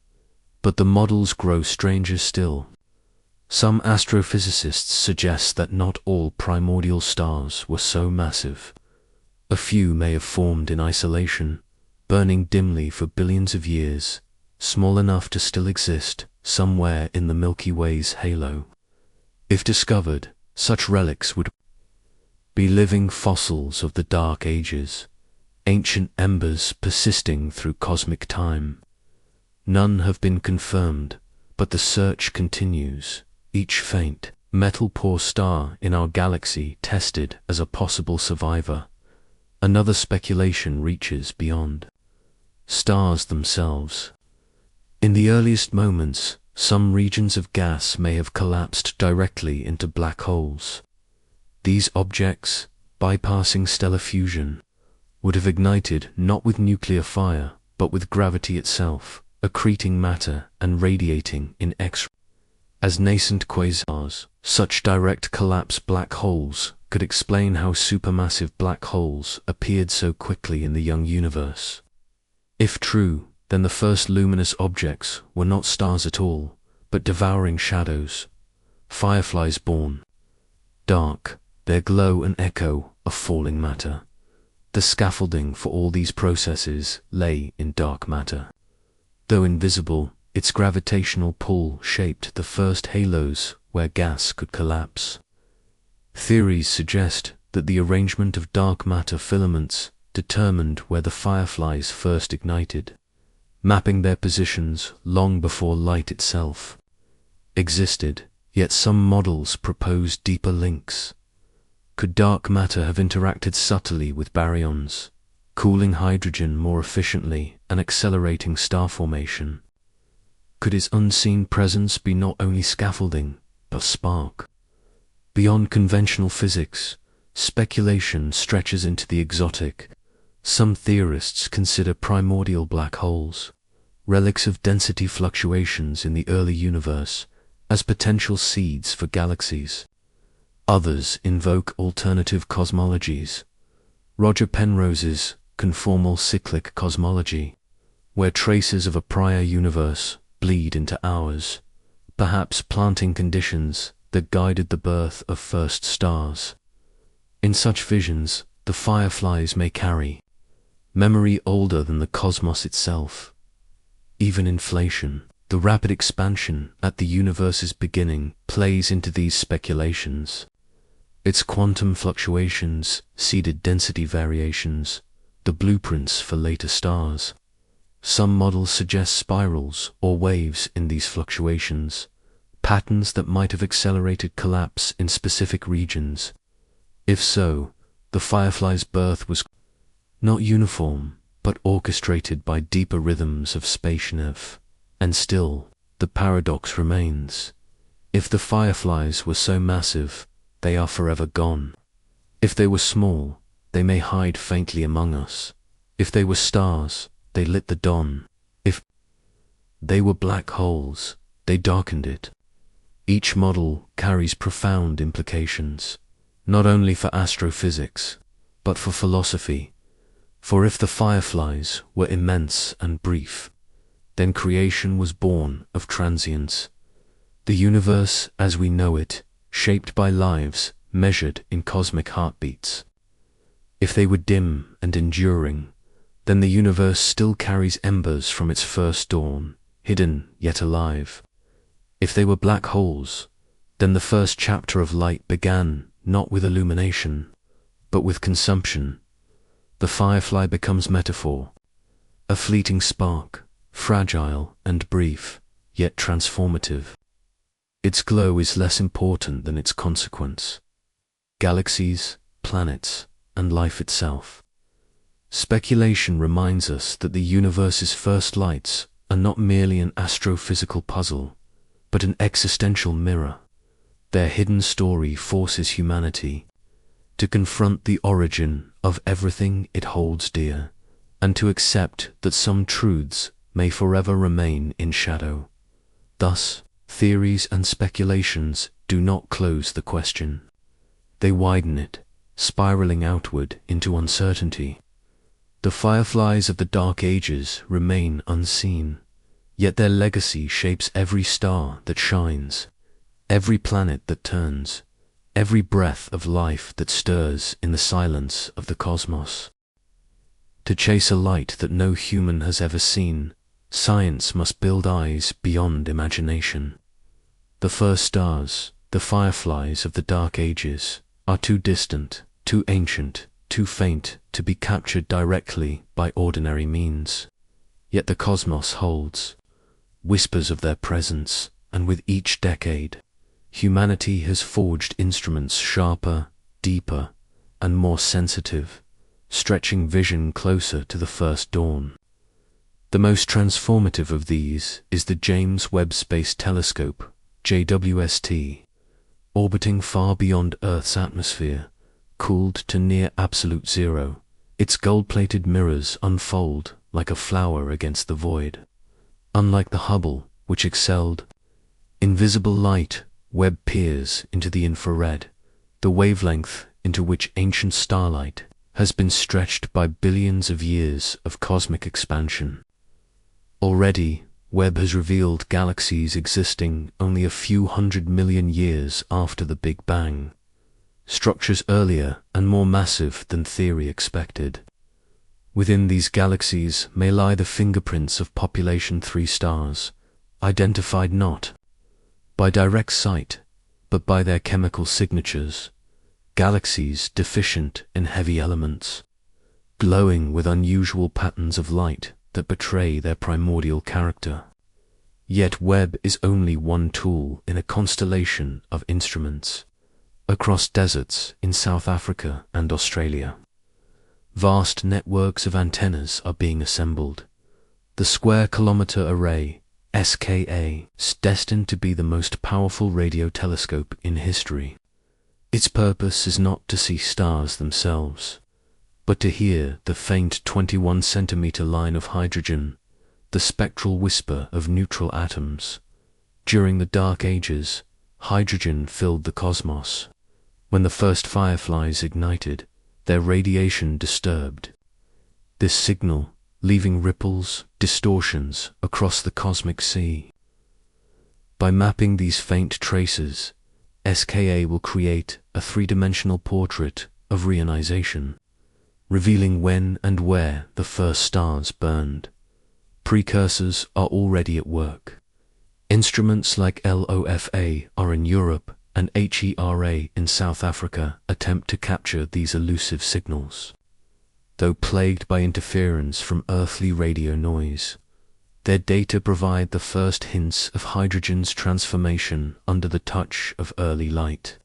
Speaker 1: But the models grow stranger still. Some astrophysicists suggest that not all primordial stars were so massive. A few may have formed in isolation, burning dimly for billions of years, small enough to still exist somewhere in the Milky Way's halo. If discovered, such relics would be living fossils of the Dark Ages, ancient embers persisting through cosmic time. None have been confirmed, but the search continues, each faint, metal-poor star in our galaxy tested as a possible survivor. Another speculation reaches beyond stars themselves. In the earliest moments, some regions of gas may have collapsed directly into black holes. These objects, bypassing stellar fusion, would have ignited not with nuclear fire, but with gravity itself, accreting matter and radiating in X-rays. As nascent quasars, such direct collapse black holes could explain how supermassive black holes appeared so quickly in the young universe. If true, then the first luminous objects were not stars at all, but devouring shadows, fireflies born. Dark, their glow an echo of falling matter. The scaffolding for all these processes lay in dark matter. Though invisible, its gravitational pull shaped the first halos where gas could collapse. Theories suggest that the arrangement of dark matter filaments determined where the fireflies first ignited, mapping their positions long before light itself existed, yet some models propose deeper links. Could dark matter have interacted subtly with baryons, cooling hydrogen more efficiently and accelerating star formation? Could its unseen presence be not only scaffolding, but spark? Beyond conventional physics, speculation stretches into the exotic. Some theorists consider primordial black holes, relics of density fluctuations in the early universe, as potential seeds for galaxies. Others invoke alternative cosmologies. Roger Penrose's conformal cyclic cosmology, where traces of a prior universe bleed into ours, perhaps planting conditions that guided the birth of first stars. In such visions, the fireflies may carry memory older than the cosmos itself. Even inflation, the rapid expansion at the universe's beginning, plays into these speculations. Its quantum fluctuations seeded density variations, the blueprints for later stars. Some models suggest spirals or waves in these fluctuations, patterns that might have accelerated collapse in specific regions. If so, the firefly's birth was not uniform, but orchestrated by deeper rhythms of space. And still, the paradox remains. If the fireflies were so massive, they are forever gone. If they were small, they may hide faintly among us. If they were stars, they lit the dawn. If they were black holes, they darkened it. Each model carries profound implications, not only for astrophysics, but for philosophy. For if the fireflies were immense and brief, then creation was born of transience. The universe as we know it, shaped by lives measured in cosmic heartbeats. If they were dim and enduring, then the universe still carries embers from its first dawn, hidden yet alive. If they were black holes, then the first chapter of light began not with illumination, but with consumption. The firefly becomes metaphor, a fleeting spark, fragile and brief, yet transformative. Its glow is less important than its consequence. Galaxies, planets, and life itself. Speculation reminds us that the universe's first lights are not merely an astrophysical puzzle, but an existential mirror. Their hidden story forces humanity to confront the origin of everything it holds dear, and to accept that some truths may forever remain in shadow. Thus, theories and speculations do not close the question. They widen it, spiraling outward into uncertainty. The fireflies of the Dark Ages remain unseen, yet their legacy shapes every star that shines, every planet that turns, every breath of life that stirs in the silence of the cosmos. To chase a light that no human has ever seen, science must build eyes beyond imagination. The first stars, the fireflies of the Dark Ages, are too distant, too ancient, too faint to be captured directly by ordinary means. Yet the cosmos holds whispers of their presence, and with each decade, humanity has forged instruments sharper, deeper, and more sensitive, stretching vision closer to the first dawn. The most transformative of these is the James Webb Space Telescope, JWST, orbiting far beyond Earth's atmosphere, cooled to near absolute zero. Its gold-plated mirrors unfold like a flower against the void. Unlike the Hubble, which excelled invisible light, Webb peers into the infrared, the wavelength into which ancient starlight has been stretched by billions of years of cosmic expansion. Already, Webb has revealed galaxies existing only a few 100 million years after the Big Bang, structures earlier and more massive than theory expected. Within these galaxies may lie the fingerprints of population 3 stars, identified not by direct sight, but by their chemical signatures, galaxies deficient in heavy elements, glowing with unusual patterns of light that betray their primordial character. Yet Webb is only one tool in a constellation of instruments. Across deserts in South Africa and Australia, vast networks of antennas are being assembled. The Square Kilometre Array, SKA, is destined to be the most powerful radio telescope in history. Its purpose is not to see stars themselves, but to hear the faint 21-centimeter line of hydrogen, the spectral whisper of neutral atoms. During the Dark Ages, hydrogen filled the cosmos. When the first fireflies ignited, their radiation disturbed this signal, leaving ripples, distortions across the cosmic sea. By mapping these faint traces, SKA will create a three-dimensional portrait of reionization, revealing when and where the first stars burned. Precursors are already at work. Instruments like LOFA are in Europe, and HERA in South Africa attempt to capture these elusive signals. Though plagued by interference from earthly radio noise, their data provide the first hints of hydrogen's transformation under the touch of early light.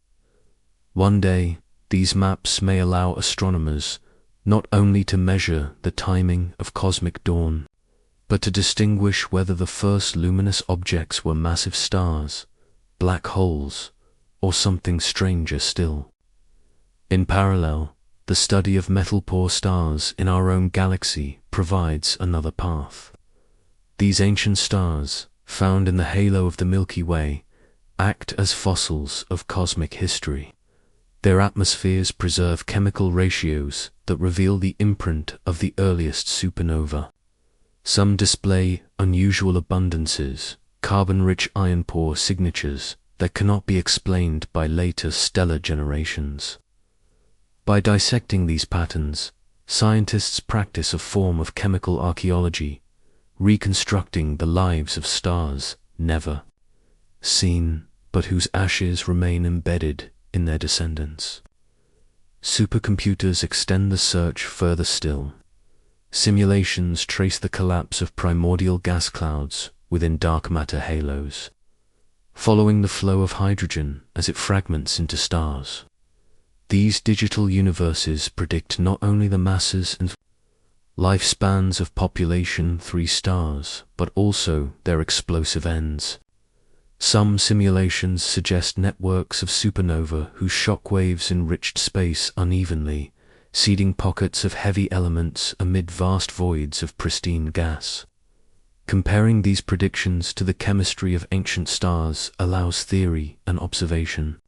Speaker 1: One day, these maps may allow astronomers not only to measure the timing of cosmic dawn, but to distinguish whether the first luminous objects were massive stars, black holes, or something stranger still. In parallel, the study of metal-poor stars in our own galaxy provides another path. These ancient stars, found in the halo of the Milky Way, act as fossils of cosmic history. Their atmospheres preserve chemical ratios that reveal the imprint of the earliest supernova. Some display unusual abundances, carbon-rich iron-poor signatures that cannot be explained by later stellar generations. By dissecting these patterns, scientists practice a form of chemical archaeology, reconstructing the lives of stars never seen, but whose ashes remain embedded in their descendants. Supercomputers extend the search further still. Simulations trace the collapse of primordial gas clouds within dark matter halos, following the flow of hydrogen as it fragments into stars. These digital universes predict not only the masses and lifespans of population 3 stars, but also their explosive ends. Some simulations suggest networks of supernova whose shockwaves enriched space unevenly, seeding pockets of heavy elements amid vast voids of pristine gas. Comparing these predictions to the chemistry of ancient stars allows theory and observation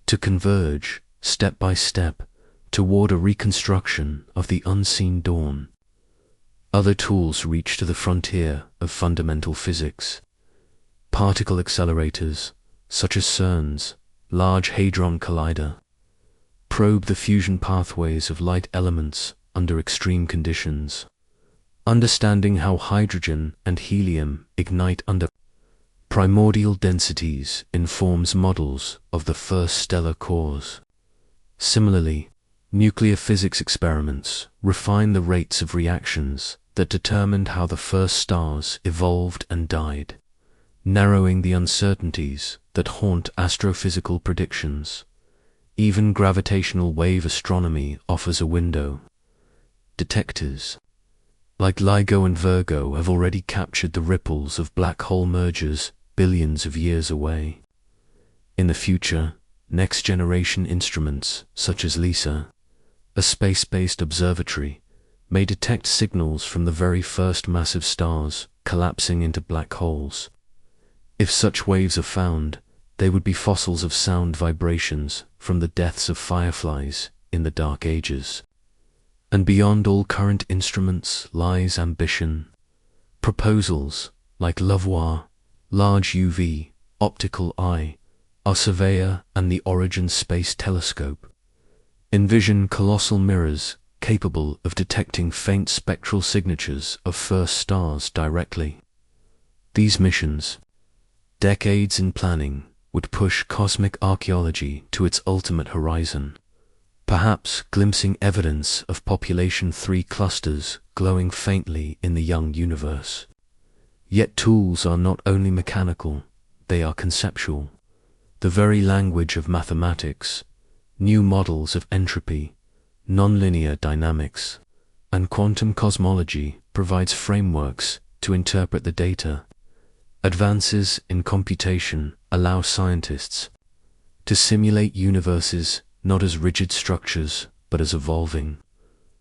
Speaker 1: to converge, step by step, toward a reconstruction of the unseen dawn. Other tools reach to the frontier of fundamental physics. Particle accelerators, such as CERN's Large Hadron Collider, probe the fusion pathways of light elements under extreme conditions. Understanding how hydrogen and helium ignite under primordial densities informs models of the first stellar cores. Similarly, nuclear physics experiments refine the rates of reactions that determined how the first stars evolved and died, narrowing the uncertainties that haunt astrophysical predictions. Even gravitational wave astronomy offers a window. Detectors like LIGO and Virgo have already captured the ripples of black hole mergers billions of years away. In the future, next-generation instruments such as LISA, a space-based observatory, may detect signals from the very first massive stars collapsing into black holes. If such waves are found, they would be fossils of sound vibrations from the deaths of fireflies in the Dark Ages. And beyond all current instruments lies ambition. Proposals like LAVOIR, Large UV, Optical Eye, our Surveyor and the Origin Space Telescope envision colossal mirrors capable of detecting faint spectral signatures of first stars directly. These missions, decades in planning, would push cosmic archaeology to its ultimate horizon, perhaps glimpsing evidence of population 3 clusters glowing faintly in the young universe. Yet tools are not only mechanical, they are conceptual. The very language of mathematics, new models of entropy, nonlinear dynamics, and quantum cosmology provides frameworks to interpret the data. Advances in computation allow scientists to simulate universes not as rigid structures but as evolving,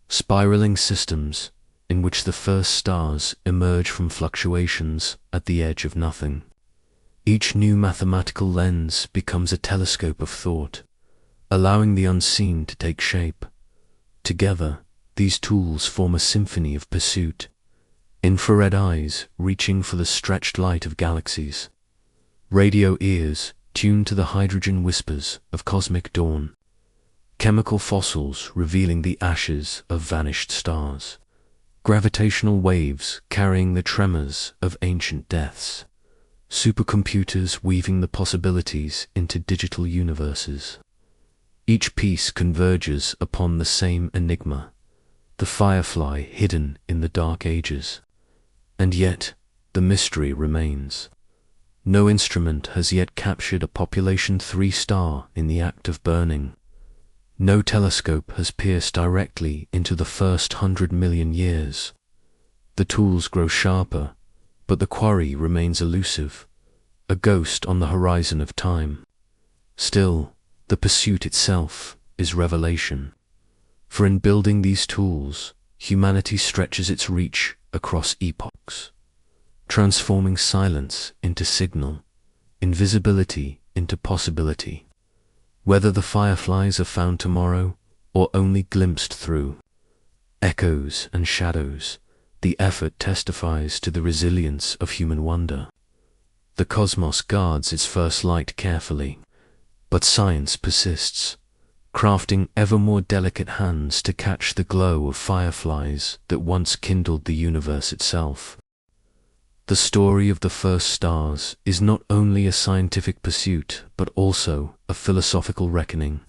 Speaker 1: spiraling systems in which the first stars emerge from fluctuations at the edge of nothing. Each new mathematical lens becomes a telescope of thought, allowing the unseen to take shape. Together, these tools form a symphony of pursuit, infrared eyes reaching for the stretched light of galaxies, radio ears tuned to the hydrogen whispers of cosmic dawn, chemical fossils revealing the ashes of vanished stars, gravitational waves carrying the tremors of ancient deaths, supercomputers weaving the possibilities into digital universes. Each piece converges upon the same enigma, the firefly hidden in the Dark Ages. And yet, the mystery remains. No instrument has yet captured a population 3 star in the act of burning. No telescope has pierced directly into the first 100 million years. The tools grow sharper, but the quarry remains elusive, a ghost on the horizon of time. Still, the pursuit itself is revelation. For in building these tools, humanity stretches its reach across epochs, transforming silence into signal, invisibility into possibility. Whether the fireflies are found tomorrow or only glimpsed through echoes and shadows, the effort testifies to the resilience of human wonder. The cosmos guards its first light carefully, but science persists, crafting ever more delicate hands to catch the glow of fireflies that once kindled the universe itself. The story of the first stars is not only a scientific pursuit, but also a philosophical reckoning.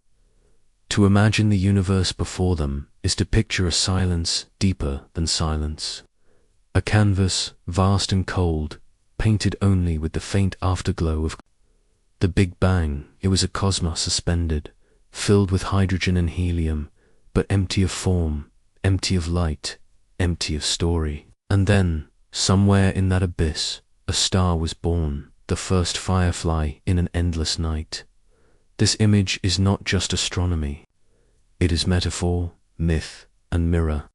Speaker 1: To imagine the universe before them is to picture a silence deeper than silence, a canvas vast and cold, painted only with the faint afterglow of the Big Bang. It was a cosmos suspended, filled with hydrogen and helium, but empty of form, empty of light, empty of story. And then, somewhere in that abyss, a star was born, the first firefly in an endless night. This image is not just astronomy. It is metaphor, myth, and mirror.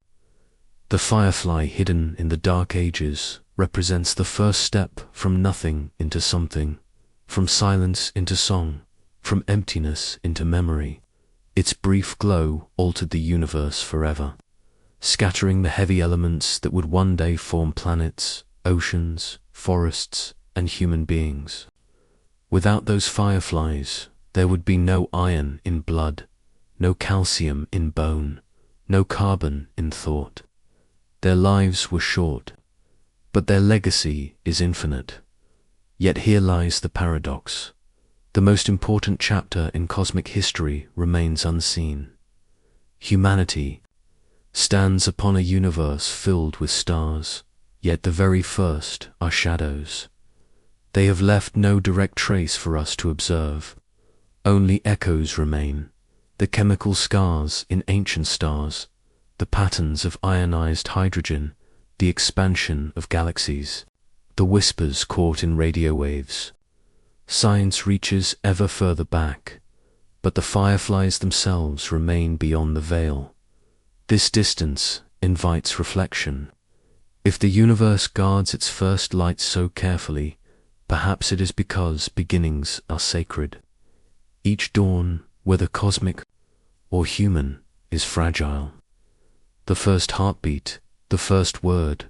Speaker 1: The firefly hidden in the dark ages represents the first step from nothing into something, from silence into song, from emptiness into memory. Its brief glow altered the universe forever, scattering the heavy elements that would one day form planets, oceans, forests, and human beings. Without those fireflies, there would be no iron in blood, no calcium in bone, no carbon in thought. Their lives were short, but their legacy is infinite. Yet here lies the paradox. The most important chapter in cosmic history remains unseen. Humanity stands upon a universe filled with stars, yet the very first are shadows. They have left no direct trace for us to observe. Only echoes remain, the chemical scars in ancient stars, the patterns of ionized hydrogen, the expansion of galaxies, the whispers caught in radio waves. Science reaches ever further back, but the fireflies themselves remain beyond the veil. This distance invites reflection. If the universe guards its first light so carefully, perhaps it is because beginnings are sacred. Each dawn, whether cosmic or human, is fragile. The first heartbeat, the first word,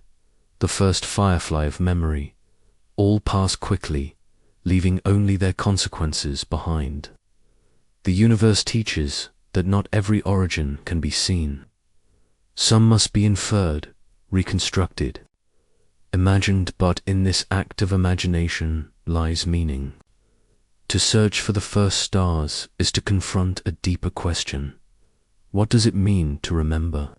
Speaker 1: the first firefly of memory, all pass quickly, leaving only their consequences behind. The universe teaches that not every origin can be seen. Some must be inferred, reconstructed, imagined, but in this act of imagination lies meaning. To search for the first stars is to confront a deeper question. What does it mean to remember?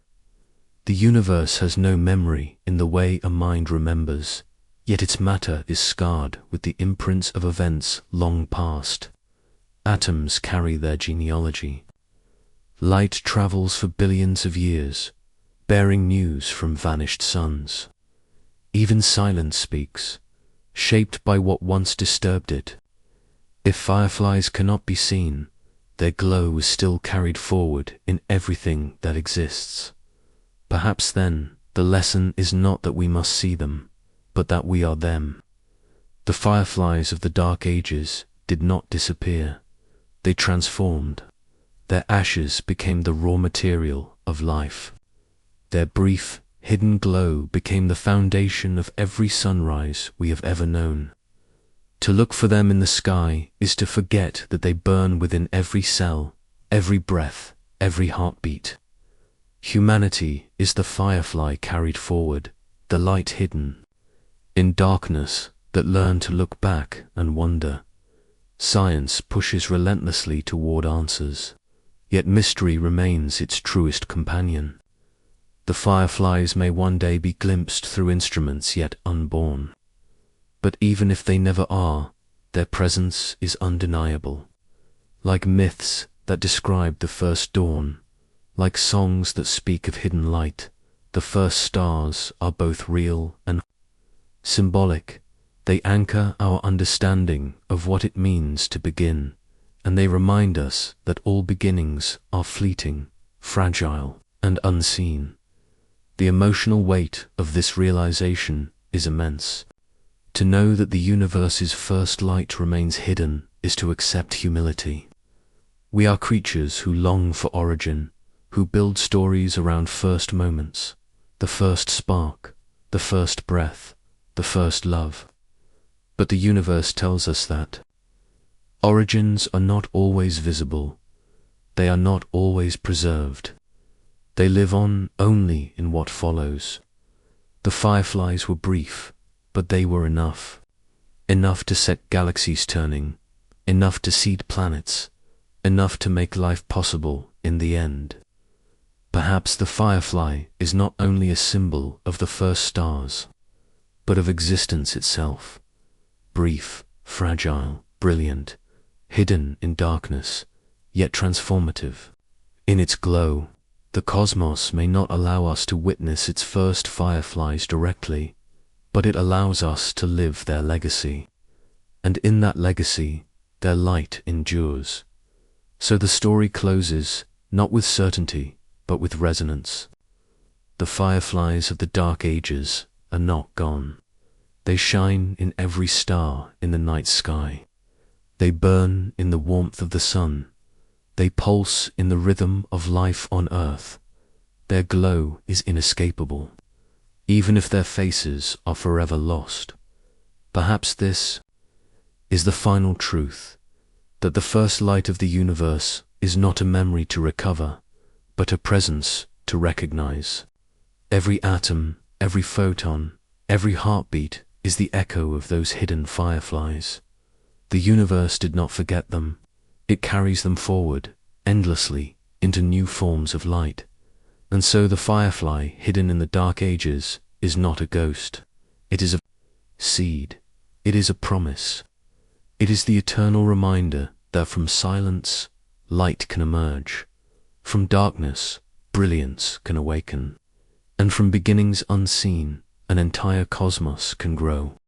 Speaker 1: The universe has no memory in the way a mind remembers, yet its matter is scarred with the imprints of events long past. Atoms carry their genealogy. Light travels for billions of years, bearing news from vanished suns. Even silence speaks, shaped by what once disturbed it. If fireflies cannot be seen, their glow is still carried forward in everything that exists. Perhaps then, the lesson is not that we must see them, but that we are them. The fireflies of the dark ages did not disappear. They transformed. Their ashes became the raw material of life. Their brief, hidden glow became the foundation of every sunrise we have ever known. To look for them in the sky is to forget that they burn within every cell, every breath, every heartbeat. Humanity is the firefly carried forward, the light hidden in darkness that learn to look back and wonder. Science pushes relentlessly toward answers, yet mystery remains its truest companion. The fireflies may one day be glimpsed through instruments yet unborn. But even if they never are, their presence is undeniable. Like myths that describe the first dawn, like songs that speak of hidden light, the first stars are both real and symbolic. They anchor our understanding of what it means to begin, and they remind us that all beginnings are fleeting, fragile, and unseen. The emotional weight of this realization is immense. To know that the universe's first light remains hidden is to accept humility. We are creatures who long for origin, who build stories around first moments, the first spark, the first breath, the first love. But the universe tells us that origins are not always visible. They are not always preserved. They live on only in what follows. The fireflies were brief, but they were enough. Enough to set galaxies turning, enough to seed planets, enough to make life possible in the end. Perhaps the firefly is not only a symbol of the first stars, but of existence itself. Brief, fragile, brilliant, hidden in darkness, yet transformative. In its glow, The cosmos may not allow us to witness its first fireflies directly, but it allows us to live their legacy. And in that legacy, their light endures. So the story closes, not with certainty, but with resonance. The fireflies of the dark ages are not gone. They shine in every star in the night sky. They burn in the warmth of the sun. They pulse in the rhythm of life on earth. Their glow is inescapable, even if their faces are forever lost. Perhaps this is the final truth, that the first light of the universe is not a memory to recover, but a presence to recognize. Every atom, every photon, every heartbeat is the echo of those hidden fireflies. The universe did not forget them. It carries them forward, endlessly, into new forms of light. And so the firefly hidden in the dark ages is not a ghost. It is a seed. It is a promise. It is the eternal reminder that from silence, light can emerge. From darkness, brilliance can awaken. And from beginnings unseen, an entire cosmos can grow.